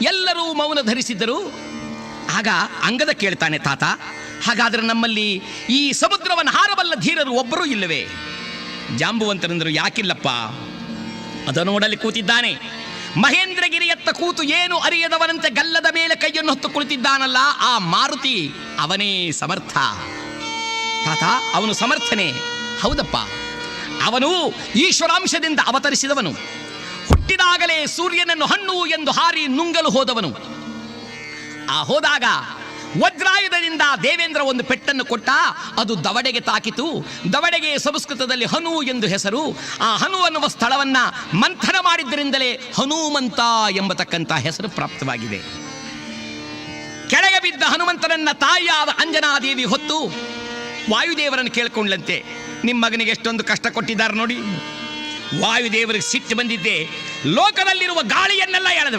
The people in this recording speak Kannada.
ಎಲ್ಲರೂ ಮೌನ ಧರಿಸಿದ್ದರು. ಆಗ ಅಂಗದ ಕೇಳ್ತಾನೆ, ತಾತ, ಹಾಗಾದರೆ ನಮ್ಮಲ್ಲಿ ಈ ಸಮುದ್ರವನ್ನು ಹಾರಬಲ್ಲ ಧೀರರು ಒಬ್ಬರೂ ಇಲ್ಲವೇ? ಜಾಂಬುವಂತರಂದರು, ಯಾಕಿಲ್ಲಪ್ಪ, ಅದು ನೋಡಲಿ ಕೂತಿದ್ದಾನೆ. ಮಹೇಂದ್ರಗಿರಿಯತ್ತ ಕೂತು ಏನು ಅರಿಯದವನಂತೆ ಗಲ್ಲದ ಮೇಲೆ ಕೈಯನ್ನು ಹೊತ್ತು ಕುಳಿತಿದ್ದಾನಲ್ಲ, ಆ ಮಾರುತಿ ಅವನೇ ಸಮರ್ಥ. ತಾತ, ಅವನು ಸಮರ್ಥನೆ. ಹೌದಪ್ಪ, ಅವನು ಈಶ್ವರಾಂಶದಿಂದ ಅವತರಿಸಿದವನು. ಹುಟ್ಟಿದಾಗಲೇ ಸೂರ್ಯನನ್ನು ಹಣ್ಣು ಎಂದು ಹಾರಿ ನುಂಗಲು ಹೋದವನು. ಹೋದಾಗ ವಜ್ರಾಯುಧದಿಂದ ದೇವೇಂದ್ರ ಒಂದು ಪೆಟ್ಟನ್ನು ಕೊಟ್ಟ, ಅದು ದವಡೆಗೆ ತಾಕಿತು. ದವಡೆಗೆ ಸಂಸ್ಕೃತದಲ್ಲಿ ಹನು ಎಂದು ಹೆಸರು. ಆ ಹನು ಅನ್ನುವ ಸ್ಥಳವನ್ನ ಮಂಥನ ಮಾಡಿದ್ದರಿಂದಲೇ ಹನುಮಂತ ಎಂಬತಕ್ಕಂಥ ಹೆಸರು ಪ್ರಾಪ್ತವಾಗಿದೆ. ಕೆಳಗೆ ಬಿದ್ದ ಹನುಮಂತನನ್ನ ತಾಯಿಯಾದ ಅಂಜನಾದೇವಿ ಹೊತ್ತು ವಾಯುದೇವರನ್ನು ಕೇಳ್ಕೊಂಡ್ಲಂತೆ, ನಿಮ್ಮ ಮಗನಿಗೆ ಎಷ್ಟೊಂದು ಕಷ್ಟ ಕೊಟ್ಟಿದ್ದಾರೆ ನೋಡಿ. ವಾಯುದೇವರಿಗೆ ಸಿಟ್ಟು ಬಂದಿದ್ದೆ, ಲೋಕದಲ್ಲಿರುವ ಗಾಳಿಯನ್ನೆಲ್ಲ ಎಳೆದು